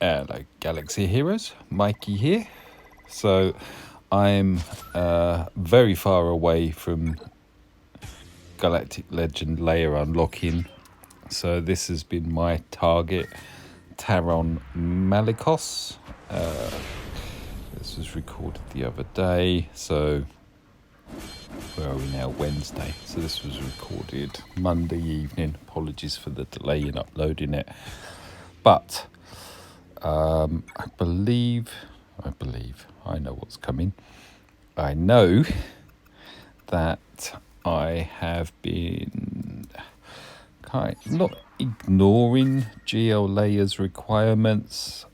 Hello, Galaxy Heroes. Mikey here. So, I'm very far away from Galactic Legend layer unlocking. So, this has been my target, Taron Malicos. This was recorded the other day. So, where are we now? Wednesday. So, this was recorded Monday evening. Apologies for the delay in uploading it. But I believe, I know what's coming. I know that I have been not ignoring GeoLayer's requirements.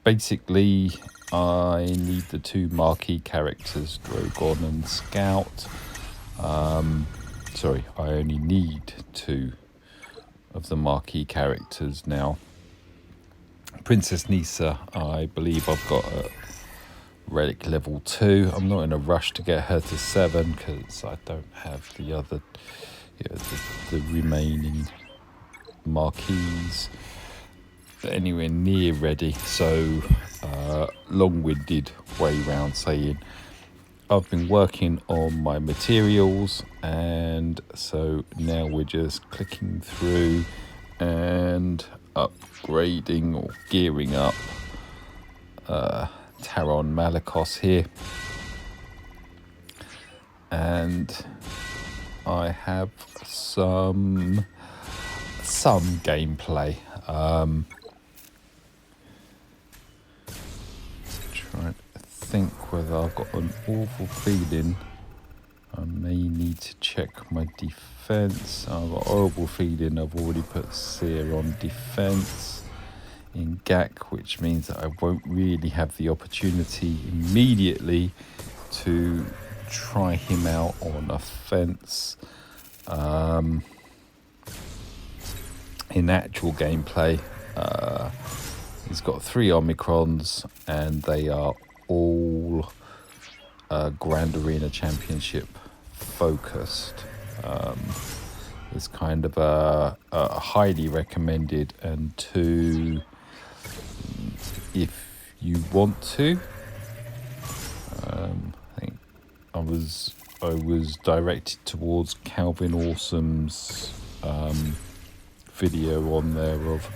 Basically, I need the two marquee characters, Drogon and Scout. Sorry, I only need two of the marquee characters now. Princess Nisa, I believe I've got a relic level 2. I'm not in a rush to get her to 7 because I don't have the other, the remaining marquees anywhere near ready. So, long-winded way round saying I've been working on my materials, and so now we're just clicking through and upgrading or gearing up Taron Malicos here, and I have some gameplay. Trying to think whether I've got an awful feeling I may need to check my defense. I've got a horrible feeling I've already put Seer on defense in GAC, which means that I won't really have the opportunity immediately to try him out on offense. In actual gameplay, he's got 3 Omicrons, and they are all Grand Arena Championship focused. It's kind of a highly recommended, and 2, if you want to. I think I was directed towards Calvin Awesome's video on there of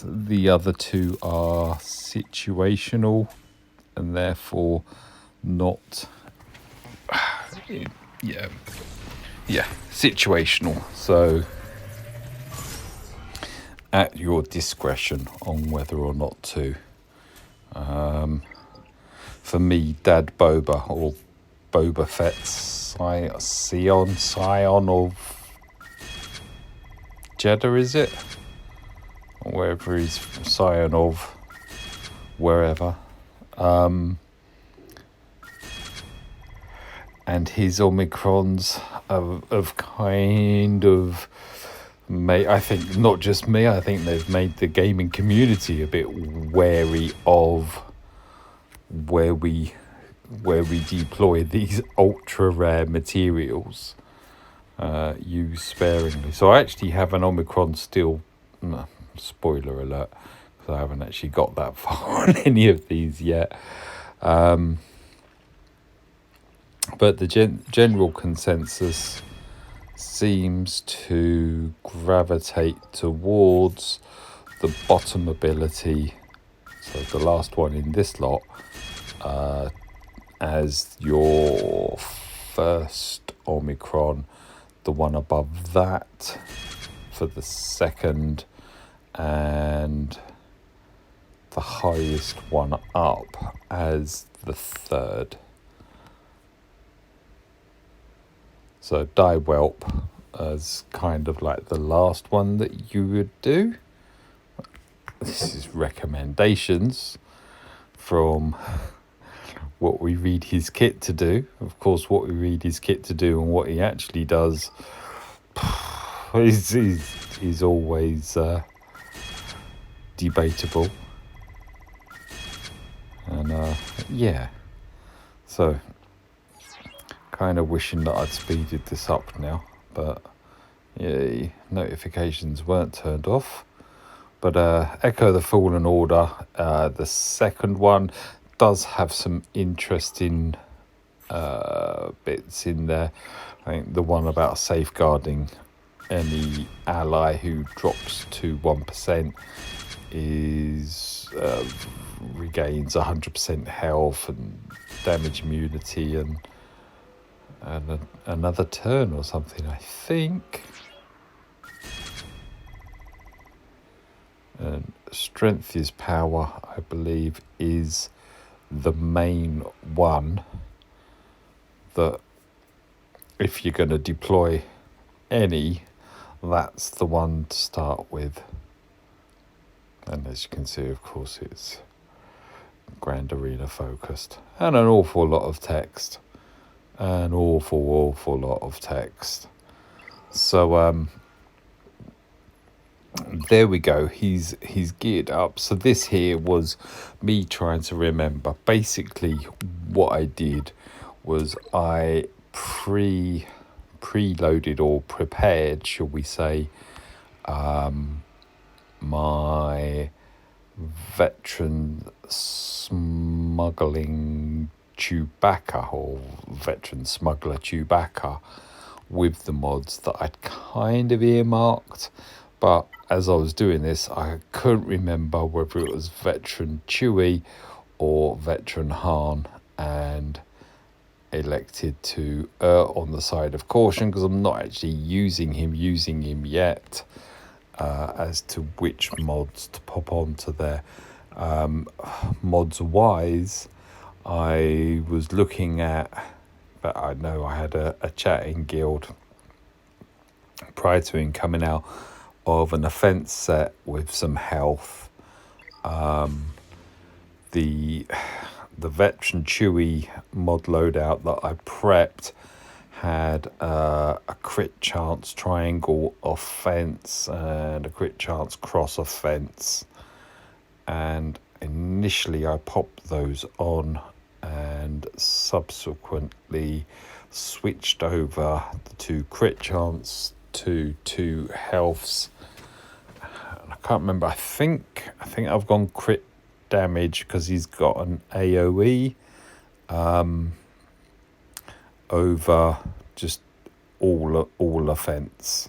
the other 2 are situational and therefore not situational, so at your discretion on whether or not to. For me, Dad Boba, or Boba Fett's Scion of Jeddah, is it? Or wherever he's Scion of wherever. And his Omicrons have kind of made, I think, not just me, I think they've made the gaming community a bit wary of where we deploy these ultra rare materials, used sparingly. So I actually have an Omicron still, spoiler alert, because I haven't actually got that far on any of these yet. But the general consensus seems to gravitate towards the bottom ability, so the last one in this lot, as your first Omicron, the one above that for the second, and the highest one up as the third. So Die Whelp as kind of like the last one that you would do. This is recommendations from what we read his kit to do. Of course, what we read his kit to do and what he actually does is always debatable. And so kind of wishing that I'd speeded this up now, but notifications weren't turned off But Echo the Fallen Order, the second one, does have some interesting bits in there. I think the one about safeguarding any ally who drops to 1% is regains 100% health and damage immunity and another turn or something, I think. And strength is power, I believe, is the main one that if you're going to deploy any, that's the one to start with. And as you can see, of course, it's Grand Arena focused and an awful lot of text. An awful lot of text. So there we go. He's geared up. So this here was me trying to remember. Basically, what I did was I preloaded or prepared, shall we say, my veteran smuggling Chewbacca or veteran smuggler Chewbacca with the mods that I'd kind of earmarked, but as I was doing this I couldn't remember whether it was veteran Chewie or veteran Han, and elected to err on the side of caution because I'm not actually using him yet as to which mods to pop onto there. Mods wise, I was looking at, but I know I had a chatting guild prior to him coming out of an offense set with some health. The veteran Chewie mod loadout that I prepped had a crit chance triangle offense and a crit chance cross offense, and initially I popped those on and subsequently switched over to crit chance to 2 healths. I can't remember. I think I've gone crit damage because he's got an AoE over just all offense.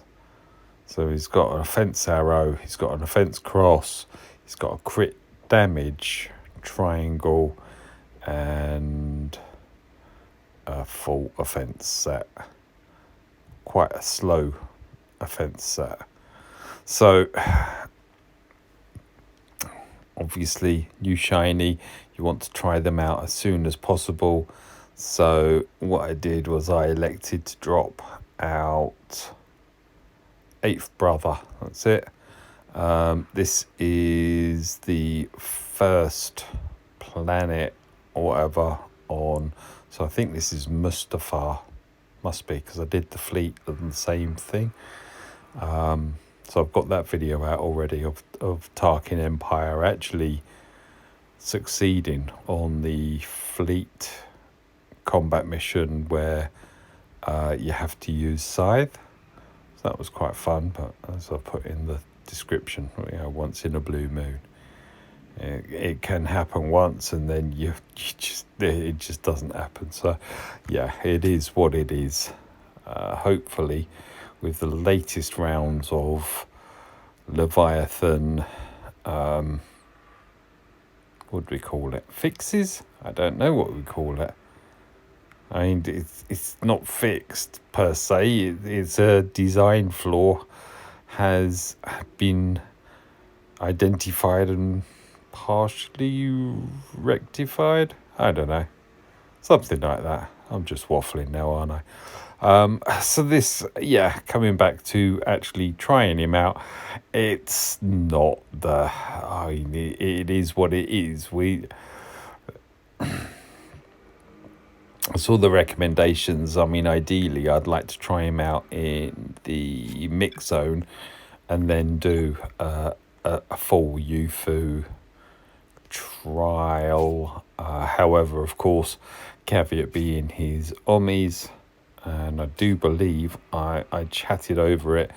So he's got an offense arrow, he's got an offense cross, he's got a crit damage triangle, and a full offense set. Quite a slow offense set. So obviously new shiny, you want to try them out as soon as possible. So what I did was I elected to drop out 8th Brother. That's it. This is the first planet or whatever on, so I think this is Mustafar, must be, because I did the fleet of the same thing. So I've got that video out already of Tarkin Empire actually succeeding on the fleet combat mission where you have to use Scythe. So that was quite fun, but as I put in the description, once in a blue moon. It can happen once and then it just doesn't happen. So yeah, it is what it is. Hopefully with the latest rounds of Leviathan, what do we call it? Fixes? I don't know what we call it. I mean, it's not fixed per se. It's a design flaw has been identified and partially rectified. I don't know, something like that. I'm just waffling now, aren't I? So this, coming back to actually trying him out, it's not the, I mean, it is what it is. I saw the recommendations. I mean, ideally I'd like to try him out in the mix zone and then do a full UFU trial. However, of course, caveat being his Omnis, and I do believe I chatted over it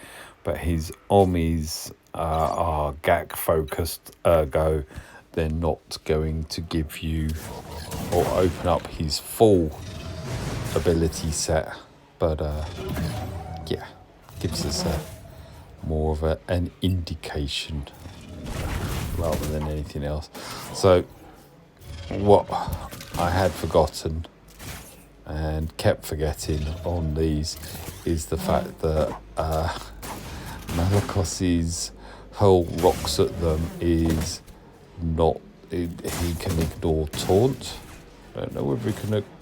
but his Omis are GAC focused, ergo they're not going to give you or open up his full ability set, but yeah, gives us more of an indication rather than anything else. So what I had forgotten and kept forgetting on these is the fact that Malicos's hurl rocks at them is not, he can ignore taunt. I don't know whether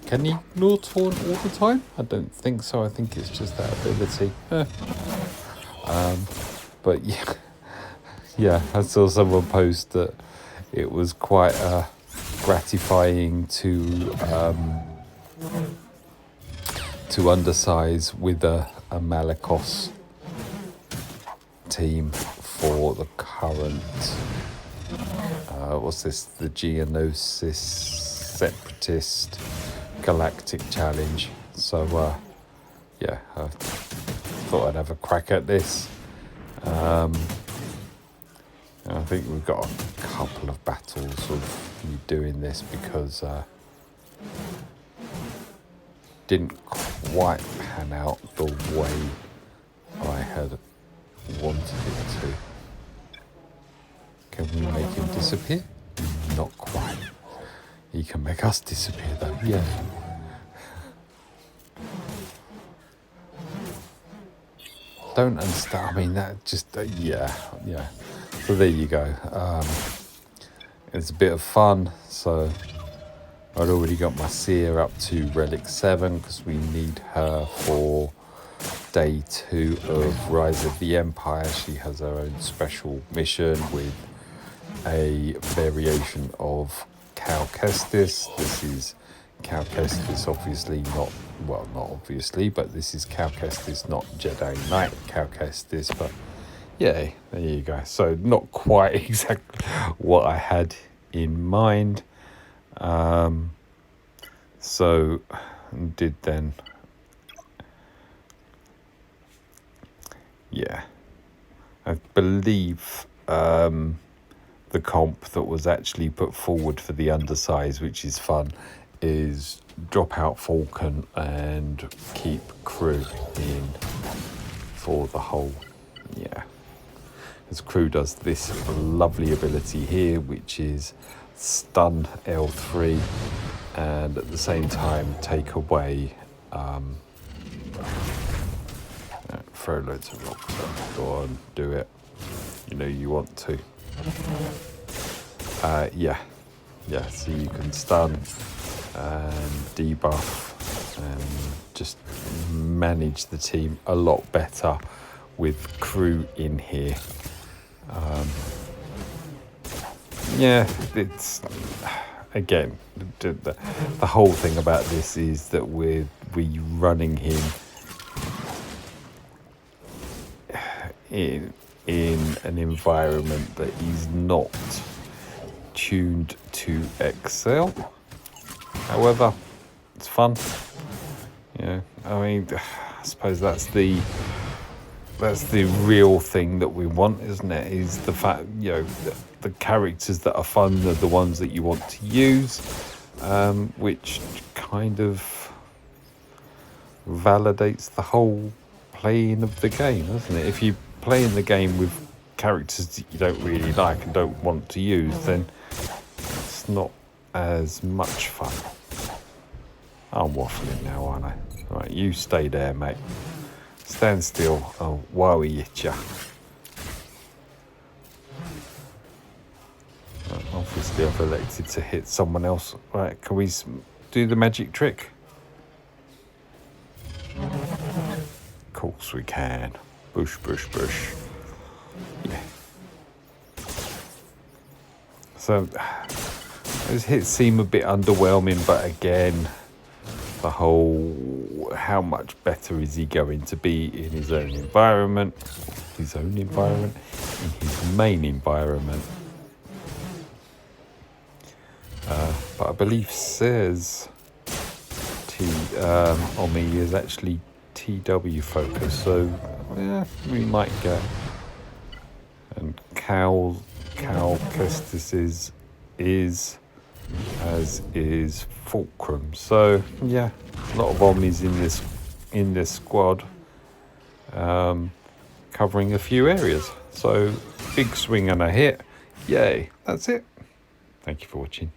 can he ignore taunt all the time? I don't think so. I think it's just that ability. But yeah, I saw someone post that it was quite gratifying to undersize with a Malicos team for the current what's this, the Geonosis Separatist Galactic Challenge. So yeah, I thought I'd have a crack at this. I think we've got a couple of battles of me doing this because didn't quite pan out the way I had wanted it to. Can we make him disappear? Not quite. He can make us disappear though, yeah. Don't understand, I mean, that just, yeah. So there you go. It's a bit of fun, so I'd already got my Seer up to Relic 7 because we need her for day 2 of Rise of the Empire. She has her own special mission with a variation of Cal Kestis. This is Cal Kestis, obviously not, well, not obviously, but this is Cal Kestis, not Jedi Knight Cal Kestis, but yeah, there you go. So not quite exactly what I had in mind. So did then, yeah, I believe the comp that was actually put forward for the undersize, which is fun, is drop out Falcon and keep crew in for the whole, yeah. As crew does this lovely ability here, which is stun L3 and at the same time take away, throw loads of rocks up. Go on, do it. You know you want to. Yeah, so you can stun and debuff and just manage the team a lot better with crew in here. Yeah, it's, again, the whole thing about this is that we're running him in an environment that he's not tuned to excel. However, it's fun. Yeah, I mean, I suppose that's the real thing that we want, isn't it? Is the fact, you know, the characters that are fun are the ones that you want to use, which kind of validates the whole playing of the game, doesn't it? If you play in the game with characters that you don't really like and don't want to use, then it's not as much fun. I'm waffling now, aren't I? Right, you stay there, mate. Stand still. Oh, while we hit ya. Obviously, I've elected to hit someone else. Right, can we do the magic trick? Of course we can. Bush, bush, bush. Yeah. So, those hits seem a bit underwhelming, but again, the whole, how much better is he going to be in his own environment, in his main environment. But I believe says Omi is actually TW focused, so yeah, we might get. And Cal Kestis is, as is Fulcrum. So yeah, a lot of Omnis in this squad, covering a few areas. So big swing and a hit. Yay, that's it. Thank you for watching.